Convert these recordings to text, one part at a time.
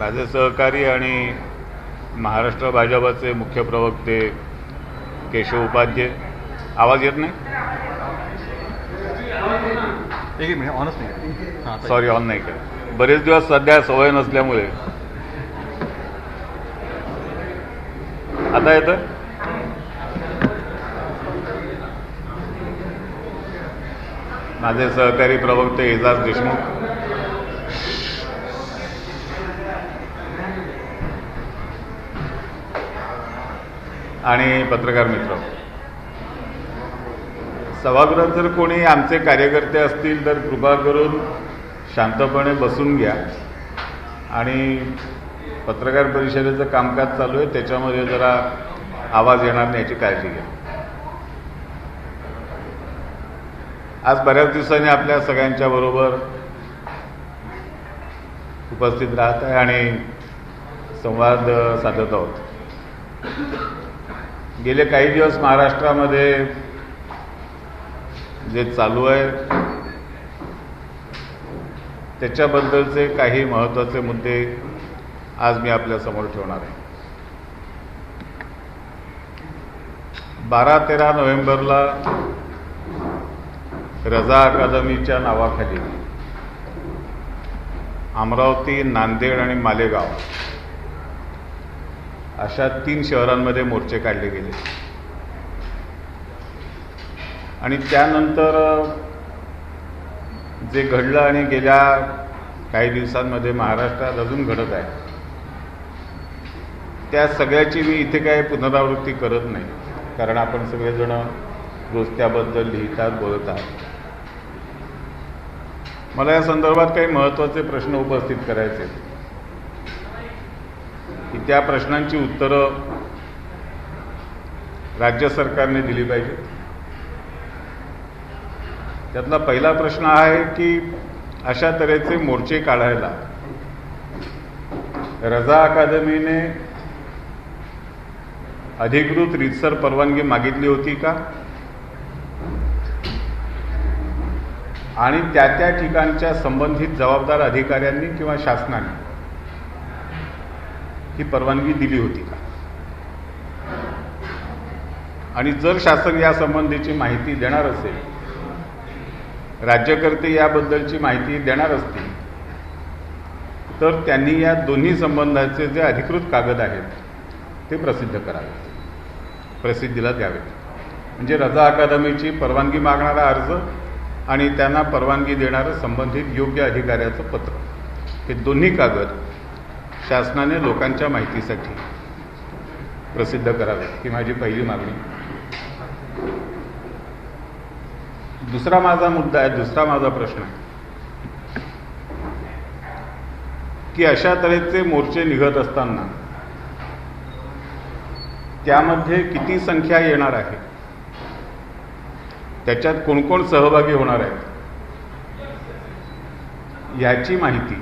माझे सहकारी आणि महाराष्ट्र भाजपचे मुख्य प्रवक्ते केशव उपाध्ये. आवाज येत नाही? एक मिनिट ऑनच नाही. सॉरी, ऑन नाही केलं. बरेच दिवस सध्या सवय नसल्यामुळे. आता येतं? माझे सहकारी प्रवक्ते एजाज देशमुख, आणि पत्रकार मित्र, सभागृहात जर कोणी आमचे कार्यकर्ते असतील तर कृपा करून शांतपणे बसून घ्या आणि पत्रकार परिषदेचं कामकाज चालू आहे त्याच्यामध्ये जरा आवाज येणार नाही याची काळजी घ्या. आज बऱ्याच दिवसांनी आपल्या सगळ्यांच्या बरोबर उपस्थित राहत आहे आणि संवाद साधत आहोत. गेले काही दिवस महाराष्ट्रामध्ये जे चालू आहे त्याच्याबद्दलचे काही महत्त्वाचे मुद्दे आज मी आपल्यासमोर ठेवणार आहे. 12-13 नोव्हेंबरला रजा अकादमीच्या नावाखाली अमरावती, नांदेड आणि मालेगाव अशा 3 शहरांमध्ये मोर्चे काढले गेले आणि त्यानंतर जे घडलं आणि गेल्या काही दिवसांमध्ये महाराष्ट्रात अजून घडत आहे त्या सगळ्याची मी इथे काही पुनरावृत्ती करत नाही, कारण आपण सगळेजण रोज त्याबद्दल लिहितात, बोलत आहात. मला या संदर्भात काही महत्त्वाचे प्रश्न उपस्थित करायचे आहेत की त्या प्रश्नांची उत्तरं राज्य सरकारने दिली पाहिजेत. त्यातला पहिला प्रश्न आहे की अशा तऱ्हेचे मोर्चे काढायला रजा अकादमीने अधिकृत रीतसर परवानगी मागितली होती का, आणि त्या त्या ठिकाणच्या संबंधित जबाबदार अधिकाऱ्यांनी किंवा शासनाने ही परवानगी दिली होती का, आणि जर शासन या संबंधीची माहिती देणार असेल, राज्यकर्ते याबद्दलची माहिती देणार असतील, तर त्यांनी या दोन्ही संबंधाचे जे अधिकृत कागद आहेत ते प्रसिद्ध करावेत, प्रसिद्धीला द्यावेत. म्हणजे रजा अकादमीची परवानगी मागणारा अर्ज आणि त्यांना परवानगी देणारं संबंधित योग्य अधिकाऱ्याचं पत्र, हे दोन्ही कागद शासनाने लोकांच्या माहितीसाठी प्रसिद्ध करावेत ही माझी पहिली मागणी. दुसरा माझा मुद्दा आहे, दुसरा माझा प्रश्न आहे की अशा तऱ्हेचे मोर्चे निघत असताना त्यामध्ये किती संख्या येणार आहे, त्याच्यात कोण कोण सहभागी होणार आहेत याची माहिती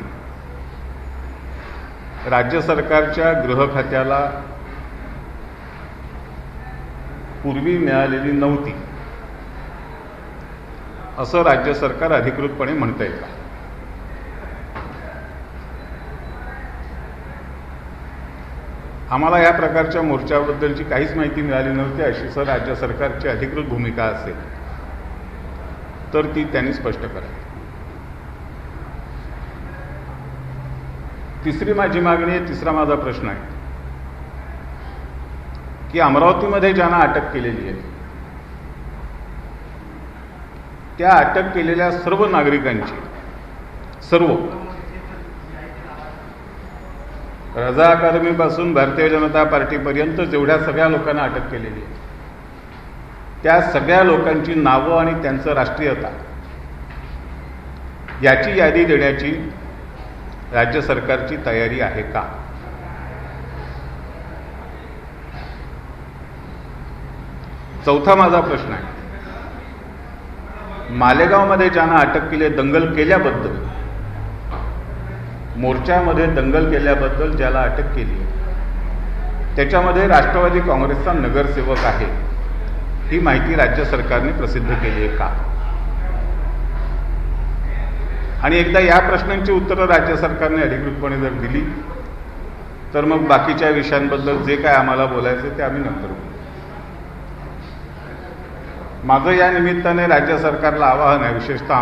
राज्य सरकारच्या गृह खात्याला पूर्वी मिळालेली नव्हती असं राज्य सरकार अधिकृतपणे म्हणता येईल. आम्हाला या प्रकारच्या मोर्चाबद्दलची काहीच माहिती मिळाली नव्हती अशी सर राज्य सरकारची अधिकृत भूमिका असेल तर ती त्यांनी स्पष्ट करावी. तिसरी माझी मागणी आहे, तिसरा माझा प्रश्न आहे की अमरावतीमध्ये ज्यांना अटक केलेली आहे त्या अटक केलेल्या सर्व नागरिकांची, सर्व रजा अकादमीपासून भारतीय जनता पार्टीपर्यंत जेवढ्या सगळ्या लोकांना अटक केलेली आहे त्या सगळ्या लोकांची नावं आणि त्यांचं राष्ट्रीयता याची यादी देण्याची राज्य सरकारची तयारी आहे का. चौथा माझा प्रश्न आहे, मालेगावमध्ये ज्यांना अटक केली, दंगल केल्याबद्दल, मोर्चामध्ये दंगल केल्याबद्दल ज्याला अटक केली त्याच्यामध्ये राष्ट्रवादी काँग्रेसचा नगरसेवक आहे ही माहिती राज्य सरकारने प्रसिद्ध केली आहे का. आणि एकदा या प्रश्नांची उत्तरं राज्य सरकारने अधिकृतपणे जर दिली तर मग बाकीच्या विषयांबद्दल जे काय आम्हाला बोलायचं ते आम्ही नंतर बोलू. माझं या निमित्ताने राज्य सरकारला आवाहन आहे, विशेषतः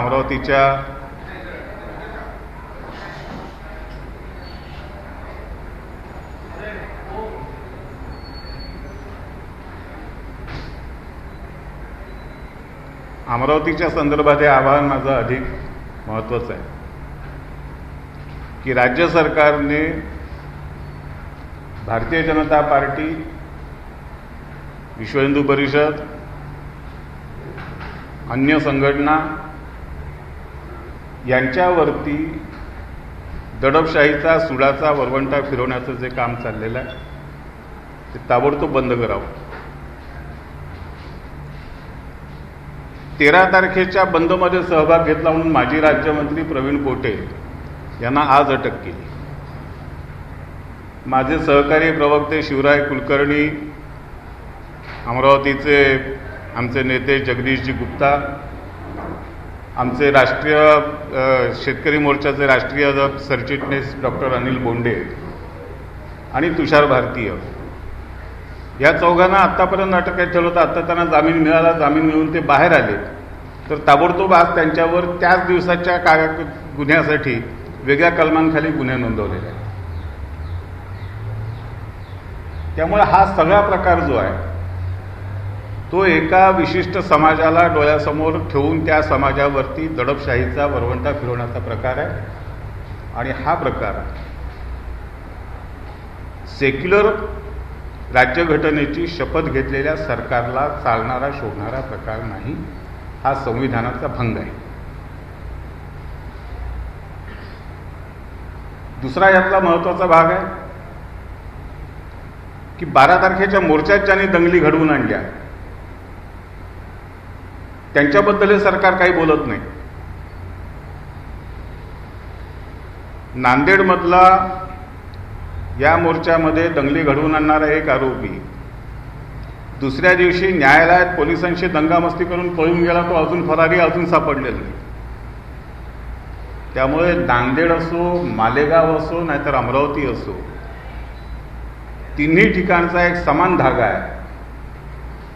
अमरावतीच्या संदर्भात हे आवाहन माझं अधिक महत्त्वाचं आहे की राज्य सरकारने भारतीय जनता पार्टी, विश्व हिंदू परिषद, अन्य संघटना यांच्यावरती दडपशाहीचा, सुडाचा वरवंटा फिरवण्याचं जे काम चाललेलं आहे ते ताबडतोब बंद करावं. 13 तारखेच्या बंदमध्ये सहभाग घेतला म्हणून माजी राज्यमंत्री प्रवीण पोटे यांना आज अटक केली. माझे सहकारी प्रवक्ते शिवराय कुलकर्णी, अमरावतीचे आमचे नेते जगदीशजी गुप्ता, आमचे राष्ट्रीय शेतकरी मोर्चाचे राष्ट्रीय सरचिटणीस डॉक्टर अनिल बोंडे आणि तुषार भारतीय या चौघांना आत्तापर्यंत अटकेत ठेवलं होतं. आत्ता त्यांना जामीन मिळाला. जामीन मिळून ते बाहेर आले तर ताबडतोब आज त्यांच्यावर त्याच दिवसाच्या गुन्ह्यासाठी वेगळ्या कलमांखाली गुन्हे नोंदवलेले आहेत. त्यामुळे हा सगळा प्रकार जो आहे तो एका विशिष्ट समाजाला डोळ्यासमोर ठेवून त्या समाजावरती दडपशाहीचा वरवंटा फिरवण्याचा प्रकार आहे. आणि हा प्रकार सेक्युलर राज्यघटनेची शपथ घेतलेल्या सरकारला चालणारा, शोभणारा प्रकार नाही. हा संविधानाचा भंग आहे. दुसरा यातला महत्त्वाचा भाग आहे की 12 तारखेच्या मोर्चात ज्यांनी दंगली घडवून आणल्या त्यांच्याबद्दल हे सरकार काही बोलत नाही. नांदेडमधला या मोर्चामध्ये दंगली घडवून आणणारा एक आरोपी दुसऱ्या दिवशी न्यायालयात पोलिसांशी दंगामस्ती करून पळून गेला. तो अजून फरारी, अजून सापडलेला नाही. त्यामुळे नांदेड असो, मालेगाव असो, नाहीतर अमरावती असो, तिन्ही ठिकाणचा एक समान धागा आहे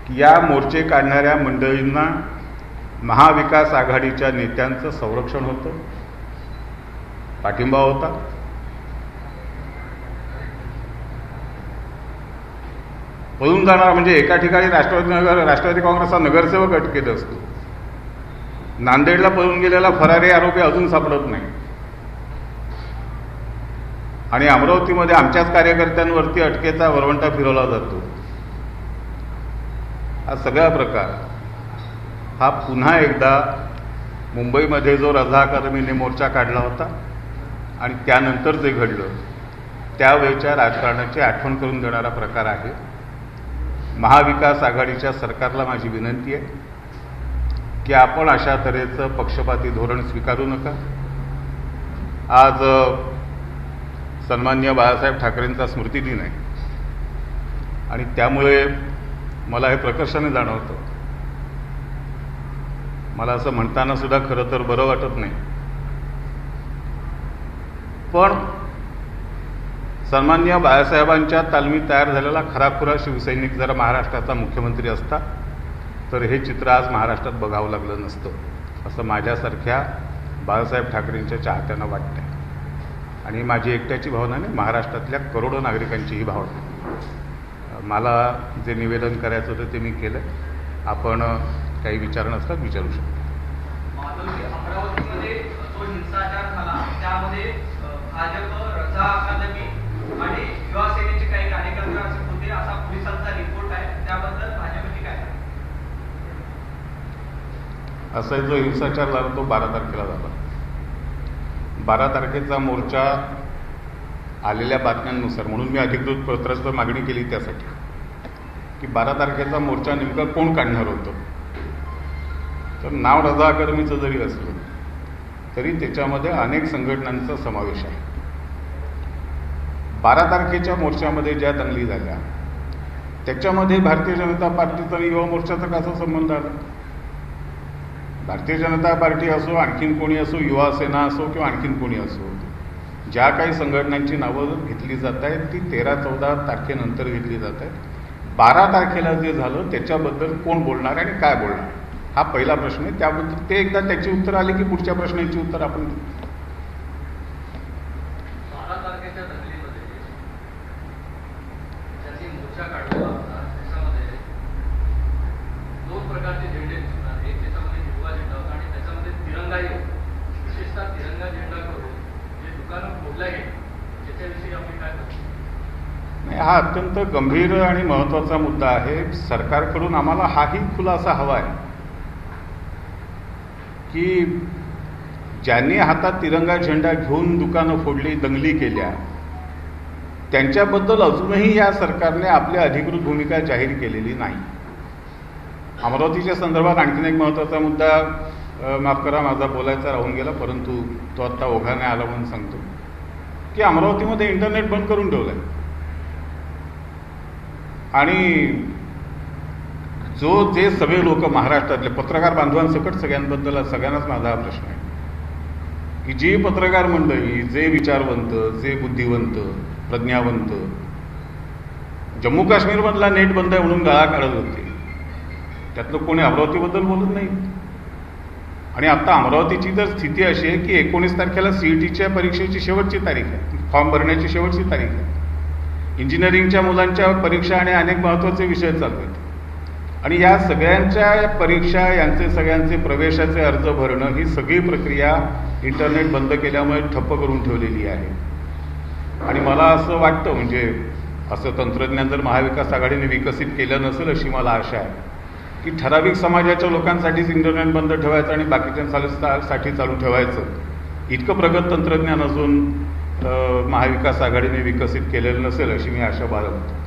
की या मोर्चे काढणाऱ्या मंडळींना महाविकास आघाडीच्या नेत्यांचं संरक्षण होतं, पाठिंबा होता. पळून जाणार म्हणजे एका ठिकाणी राष्ट्रवादी काँग्रेसचा नगरसेवक अटकेत असतो. नांदेडला पळून गेलेला फरारी आरोपी अजून सापडत नाही. आणि अमरावतीमध्ये आमच्याच कार्यकर्त्यांवरती अटकेचा वरवंटा फिरवला जातो. हा सगळा प्रकार हा पुन्हा एकदा मुंबईमध्ये जो रझा अकादमीने मोर्चा काढला होता आणि त्यानंतर जे घडलं त्यावेळच्या राजकारणाची आठवण करून देणारा प्रकार आहे. महाविकास आघाडीच्या सरकारला माझी विनंती आहे की आपण अशा तऱ्हेचं पक्षपाती धोरण स्वीकारू नका. आज सन्माननीय बाळासाहेब ठाकरेंचा स्मृतिदिन आहे आणि त्यामुळे मला हे प्रकर्षाने जाणवतं. मला असं म्हणताना सुद्धा खरं तर बरं वाटत नाही, पण सन्माननीय बाळासाहेबांच्या तालमीत तयार झालेला खराखुरा शिवसैनिक जर महाराष्ट्राचा मुख्यमंत्री असता तर हे चित्र आज महाराष्ट्रात बघावं लागलं नसतं, असं माझ्यासारख्या बाळासाहेब ठाकरेंच्या चाहत्यांना वाटतंय. आणि माझी एकट्याची भावना नाही, महाराष्ट्रातल्या करोडो नागरिकांची ही भावना. मला जे निवेदन करायचं होतं ते मी केलं. आपण काही विचार नसतात विचारू शकतो. अमरावतीमध्ये जो हिंसाचार झाला त्यामध्ये भाजप, रझा अकादमी आणि युवा सेनेचे काही कार्यकर्ते असे होते असा पोलिसांचा रिपोर्ट आहे. त्याबद्दल भाजपची काय? असा जो हिंसाचार झाला तो 12 तारखेला झाला. 12 तारखेचा मोर्चा आलेल्या बातम्यांनुसार, म्हणून मी अधिकृत पत्राची मागणी केली त्यासाठी की 12 तारखेचा मोर्चा नेमका कोण काढणार होतं. तर नाव रझा अकादमीचं जरी असलं तरी त्याच्यामध्ये अनेक संघटनांचा समावेश आहे. 12 तारखेच्या मोर्चामध्ये ज्या दंगली झाल्या त्याच्यामध्ये भारतीय जनता पार्टीचा आणि युवा मोर्चाचा कसा संबंध आला? भारतीय जनता पार्टी असो, आणखीन कोणी असो, युवा सेना असो किंवा आणखीन कोणी असो, ज्या काही संघटनांची नावं घेतली जात आहेत ती 13-14 तारखेनंतर घेतली जात आहेत. 12 तारखेला जे झालं त्याच्याबद्दल कोण बोलणार आणि काय बोलणार हा पहिला प्रश्न आहे. त्याबद्दल ते एकदा त्याची उत्तर आली की पुढच्या प्रश्नाची उत्तर आपण देऊ. 12 तारखेच्या दंगलीमध्ये ज्यांनी मोर्चा काढलेला होता त्याच्यामध्ये 2 प्रकारचे झेंडे दिसणार. एक त्याच्यामध्ये हिरवा झेंडा होता आणि त्याच्यामध्ये तिरंगाही होता. विशेषतः तिरंगा झेंडा करून जे दुकानं फोडल्या गेली त्याच्याविषयी आपण काय करतो? नाही, हा अत्यंत गंभीर आणि महत्त्वाचा मुद्दा आहे. सरकारकडून आम्हाला हाही खुलासा हवा आहे की ज्यांनी हातात तिरंगा झेंडा घेऊन दुकानं फोडली, दंगली केल्या, त्यांच्याबद्दल अजूनही या सरकारने आपली अधिकृत भूमिका जाहीर केलेली नाही. अमरावतीच्या संदर्भात आणखीन एक महत्त्वाचा मुद्दा, माफ करा माझा बोलायचा राहून गेला, परंतु तो आत्ता ओघाने आला म्हणून सांगतो की अमरावतीमध्ये इंटरनेट बंद करून ठेवलं आहे. आणि जे सगळे लोक महाराष्ट्रातले पत्रकार बांधवांसकट सगळ्यांबद्दल सगळ्यांनाच माझा हा प्रश्न आहे की जी पत्रकार मंडळी, जे विचारवंत, जे बुद्धिवंत, प्रज्ञावंत जम्मू काश्मीरमधला नेट बंद आहे म्हणून गळा काढत होते, त्यातलं कोणी अमरावतीबद्दल बोलत नाही. आणि आता अमरावतीची तर स्थिती अशी आहे की 19 तारखेला CETच्या परीक्षेची शेवटची तारीख आहे, फॉर्म भरण्याची शेवटची तारीख आहे. इंजिनिअरिंगच्या मुलांच्या परीक्षा आणि अनेक महत्त्वाचे विषय चालू आहेत. आणि या सगळ्यांच्या परीक्षा, यांचे सगळ्यांचे प्रवेशाचे अर्ज भरणं, ही सगळी प्रक्रिया इंटरनेट बंद केल्यामुळे ठप्प करून ठेवलेली आहे. आणि मला असं वाटतं, म्हणजे असं तंत्रज्ञान जर महाविकास आघाडीने विकसित केलं नसेल अशी मला आशा आहे की ठराविक समाजाच्या लोकांसाठीच इंटरनेट बंद ठेवायचं आणि बाकीच्यांसाठी चालू ठेवायचं, इतकं प्रगत तंत्रज्ञान अजून महाविकास आघाडीने विकसित केलेलं नसेल अशी मी आशा बाळगतो.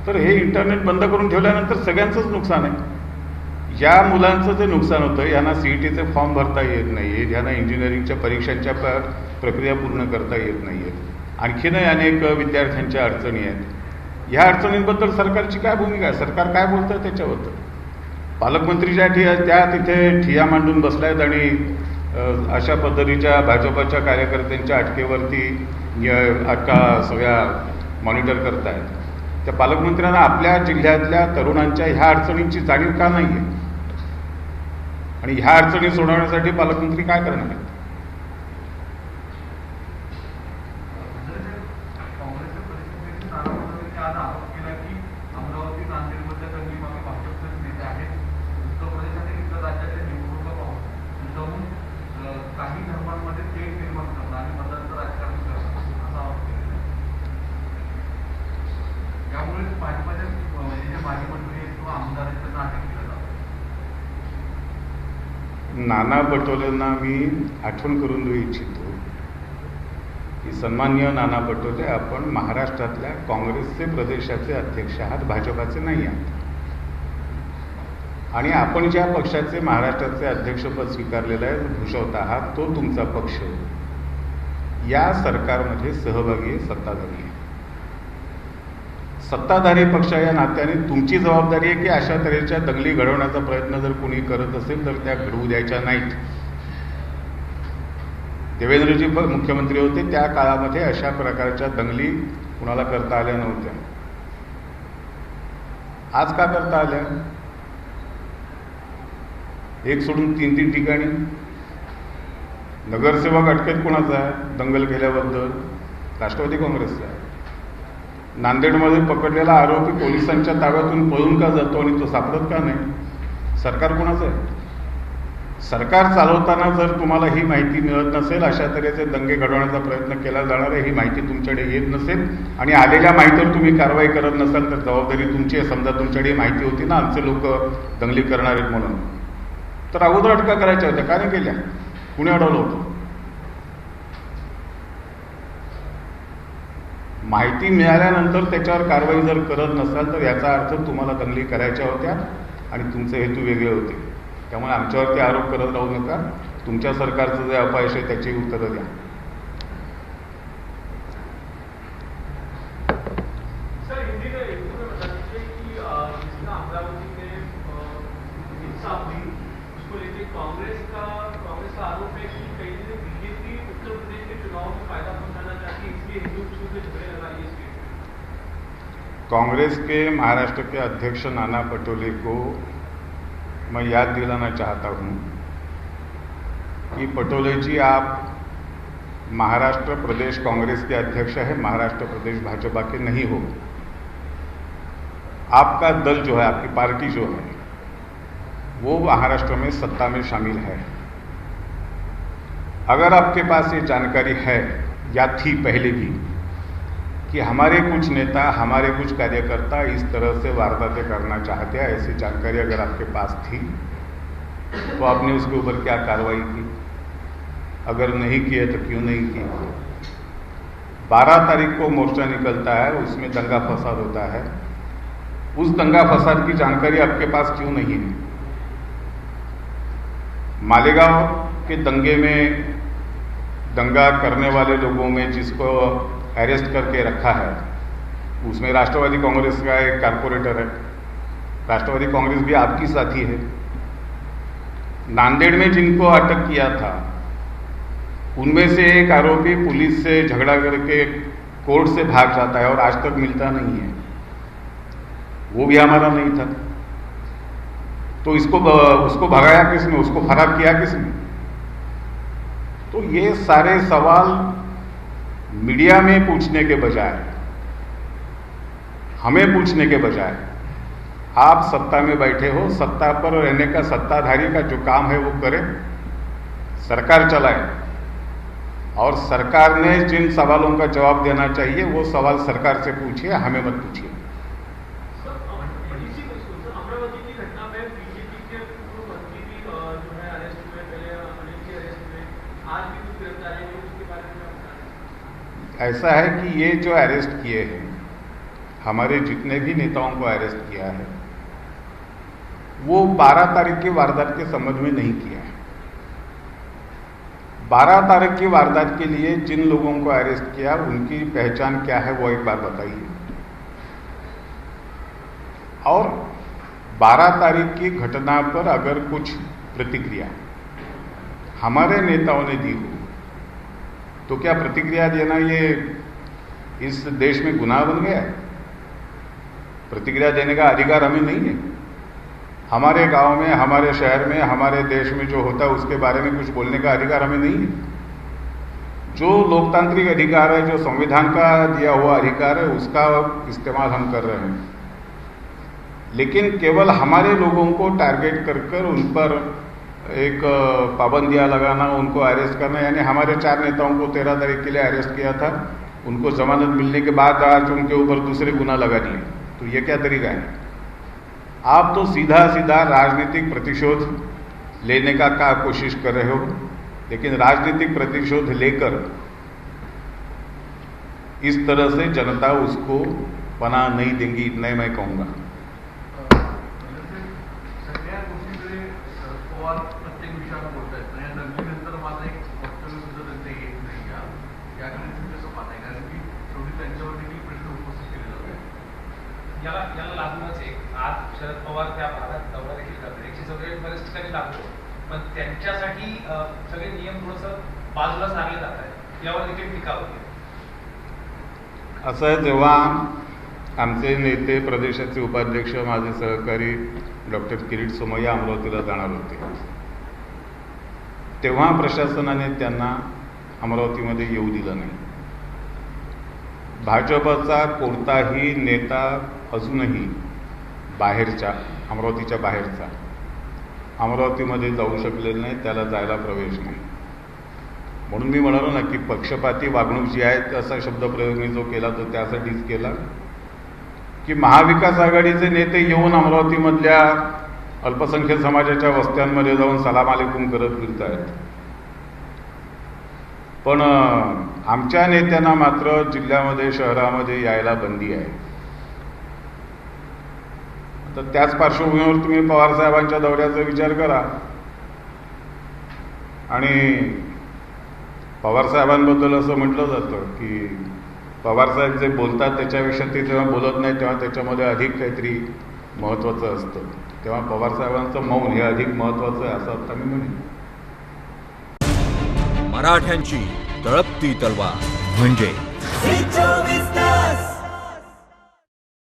तर हे इंटरनेट बंद करून ठेवल्यानंतर सगळ्यांचंच नुकसान आहे. या मुलांचं जे नुकसान होतं, यांना CETचे फॉर्म भरता येत नाही आहेत, यांना इंजिनिअरिंगच्या परीक्षांच्या प्रक्रिया पूर्ण करता येत नाही आहेत, आणखीनही अनेक विद्यार्थ्यांच्या अडचणी आहेत. ह्या अडचणींबद्दल सरकारची काय भूमिका आहे, सरकार काय बोलतं त्याच्याबद्दल? पालकमंत्री त्या तिथे ठिया मांडून बसलायत आणि अशा पद्धतीच्या भाजपच्या कार्यकर्त्यांच्या अटकेवरती अटका सगळ्या मॉनिटर करतायत. त्या पालकमंत्र्यांना आपल्या जिल्ह्यातल्या तरुणांच्या ह्या अडचणींची जाणीव का नाही आहे? आणि ह्या अडचणी सोडवण्यासाठी पालकमंत्री काय करणार आहेत? काँग्रेसच्या परिस्थितीची नाना पटोलेंनी आज आरोप केला की अमरावती, नांदेडमधल्या दंगलीमागे भाजपचेच नेते आहेत. उत्तर प्रदेशातील इतर राज्यातील निवडणुका जाऊन काही धर्मांमध्ये तेढ निर्माण करणं आणि मतांचं राजकारण करणं असा आरोप केलेला आहे. यामुळे भाजपच्या जे माजी मंत्री आहेत किंवा आमदार आहेत त्यांना अटक केलं जातं. नाना पटोलेंना मी आठवण करून देऊ इच्छितो की सन्माननीय नाना पटोले, आपण महाराष्ट्रातल्या काँग्रेसचे प्रदेशाचे अध्यक्ष आहात, भाजपाचे नाही आहात. आणि आपण ज्या पक्षाचे महाराष्ट्राचे अध्यक्षपद स्वीकारलेलं आहे, भूषवत आहात, तो तुमचा पक्ष या सरकारमध्ये सहभागी आहे, सत्ताधारी आहे. सत्ताधारी पक्ष या नात्याने तुमची जबाबदारी आहे की अशा तऱ्हेच्या दंगली घडवण्याचा प्रयत्न जर कोणी करत असेल तर त्या घडवू द्यायच्या नाहीत. देवेंद्रजी मुख्यमंत्री होते त्या काळामध्ये अशा प्रकारच्या दंगली कुणाला करता आल्या नव्हत्या. आज का करता आल्या? एक सोडून 3 ठिकाणी नगरसेवक अटकेत कोणाचा आहे? दंगल केल्याबद्दल राष्ट्रवादी काँग्रेसचा आहे. नांदेडमध्ये पकडलेला आरोपी पोलिसांच्या ताब्यातून पळून का जातो आणि तो सापडत का नाही? सरकार कोणाचं आहे? सरकार चालवताना जर तुम्हाला ही माहिती मिळत नसेल, अशा तऱ्हेचे दंगे घडवण्याचा प्रयत्न केला जाणार आहे, ही माहिती तुमच्याकडे येत नसेल आणि आलेल्या माहितीवर तुम्ही कारवाई करत नसाल तर जबाबदारी तुमची आहे. समजा तुमच्याकडे माहिती होती ना आमचे लोक दंगली करणार आहेत म्हणून, तर अगोदर अटका करायच्या होत्या, का नाही केल्या? कुणी अडवलं होतं? माहिती मिळाल्यानंतर त्याच्यावर कारवाई जर करत नसाल तर याचा अर्थ तुम्हाला दंगली करायच्या होत्या आणि तुमचे हेतू वेगळे होते. त्यामुळे आमच्यावरती आरोप करत राहू नका. तुमच्या सरकारचं जे अपयश आहे त्याची उत्तरं द्या. सर, हिंदी का एक बता दीजिए कि जिसका अमरावती में हिंसा हुई उसको लेकर कांग्रेस का आरोप है कि कहीं बीजेपी उत्तर प्रदेश के चुनाव में फायदा कांग्रेस के महाराष्ट्र के अध्यक्ष नाना पटोले को मैं याद दिलाना चाहता हूं कि पटोले जी, आप महाराष्ट्र प्रदेश कांग्रेस के अध्यक्ष है, महाराष्ट्र प्रदेश भाजपा के नहीं हो। आपका दल जो है, आपकी पार्टी जो है, वो महाराष्ट्र में सत्ता में शामिल है। अगर आपके पास ये जानकारी है या थी पहले भी कि हमारे कुछ नेता, हमारे कुछ कार्यकर्ता इस तरह से वारदातें करना चाहते हैं, ऐसी जानकारी अगर आपके पास थी तो आपने उसके ऊपर क्या कार्रवाई की? अगर नहीं की है तो क्यों नहीं की? 12 तारीख को मोर्चा निकलता है, उसमें दंगा फसाद होता है, उस दंगा फसाद की जानकारी आपके पास क्यों नहीं है? मालेगांव के दंगे में दंगा करने वाले लोगों में जिसको अरेस्ट करके रखा है, उसमें राष्ट्रवादी कांग्रेस का एक कारपोरेटर है। राष्ट्रवादी कांग्रेस भी आपकी साथी है। नांदेड़ में जिनको अटक किया था, उनमें से एक आरोपी पुलिस से झगड़ा करके कोर्ट से भाग जाता है और आज तक मिलता नहीं है। वो भी हमारा नहीं था। तो उसको भगाया किसने? उसको फरार किया किसने? तो ये सारे सवाल मीडिया में पूछने के बजाय, हमें पूछने के बजाय, आप सत्ता में बैठे हो, सत्ता पर रहने का सत्ताधारी का जो काम है वो करे, सरकार चलाए, और सरकार ने जिन सवालों का जवाब देना चाहिए वो सवाल सरकार से पूछिए, हमें मत पूछिए। अमरावती की घटना में बीजेपी के पूर्व मंत्री भी जो है अरेस्ट हुए, पहले अनिल जी अरेस्ट हुए, आज भी कुछ गिरफ्तारी हुई, उसके बारे में आप? ऐसा है कि ये जो अरेस्ट किए हैं, हमारे जितने भी नेताओं को अरेस्ट किया है, वो 12 तारीख की वारदात के संबंध में नहीं किया है। 12 तारीख की वारदात के लिए जिन लोगों को अरेस्ट किया, उनकी पहचान क्या है वो एक बार बताइए। और 12 तारीख की घटना पर अगर कुछ प्रतिक्रिया हमारे नेताओं ने दी हो, तो क्या प्रतिक्रिया देना ये इस देश में गुनाह बन गया है? प्रतिक्रिया देने का अधिकार हमें नहीं है। हमारे गांव में, हमारे शहर में, हमारे देश में जो होता है उसके बारे में कुछ बोलने का अधिकार हमें नहीं है। जो लोकतांत्रिक अधिकार है, जो संविधान का दिया हुआ अधिकार है, उसका इस्तेमाल हम कर रहे हैं। लेकिन केवल हमारे लोगों को टारगेट कर उन पर एक पाबंदियां लगाना, उनको अरेस्ट करना, यानी हमारे 4 नेताओं को 13 तारीख के लिए अरेस्ट किया था, उनको जमानत मिलने के बाद आज उनके ऊपर दूसरे गुना लगा दिए। तो ये क्या तरीका है? आप तो सीधा सीधा राजनीतिक प्रतिशोध लेने का कोशिश कर रहे हो, लेकिन राजनीतिक प्रतिशोध लेकर इस तरह से जनता उसको पनाह नहीं देंगी, इतना ही मैं कहूंगा। सगळ्या गोष्टीकडे शरद पवार प्रत्येक विषयावर बोलतायत, आणि या दंगलीनंतर माझं एक वक्तव्य सुद्धा त्यांचं येत नाही याकडे तुम्ही कसं पाहताय? कारण की शेवटी त्यांच्यावर देखील प्रश्न उपस्थित केले जात आहेत. याला लागूनच एक आज शरद पवार त्या भागात दौरा देखील करतात. 144 बरेच ठिकाणी लागतो, पण त्यांच्यासाठी सगळे नियम थोडंसं बाजूला सारले जात आहेत, यावर देखील टीका होते. असं आहे, जेव्हा आमचे नेते, प्रदेशाचे उपाध्यक्ष, माझे सहकारी डॉक्टर किरीट सोमय्या अमरावतीला जाणार होते, तेव्हा प्रशासनाने त्यांना अमरावतीमध्ये येऊ दिलं नाही. भाजपचा कोणताही नेता अजूनही बाहेरच्या, अमरावतीच्या बाहेरचा अमरावतीमध्ये जाऊ शकलेला नाही, त्याला जायला प्रवेश नाही. म्हणून मी म्हणालो ना की पक्षपाती वागणूक जी आहे, असा शब्दप्रयोग मी जो केला तो त्यासाठीच केला की महाविकास आघाडीचे नेते येऊन अमरावतीमधल्या अल्पसंख्याक समाजाच्या वस्त्यांमध्ये जाऊन सलाम अलेकुम करत फिरत आहेत, पण आमच्या नेत्यांना मात्र जिल्ह्यामध्ये, शहरामध्ये यायला बंदी आहे. तर त्याच पार्श्वभूमीवर तुम्ही पवार साहेबांच्या दौऱ्याचा विचार करा. आणि पवार साहेबांबद्दल असं म्हटलं जातं की पवार साहेब जे बोलतात त्याच्यापेक्षा ते जेव्हा बोलत नाही तेव्हा त्याच्यामध्ये अधिक काहीतरी महत्त्वाचं असतं. तेव्हा पवार साहेबांचं मौन हे अधिक महत्त्वाचं आहे असं आता मी म्हणेन. मराठ्यांची तळपती तलवार म्हणजे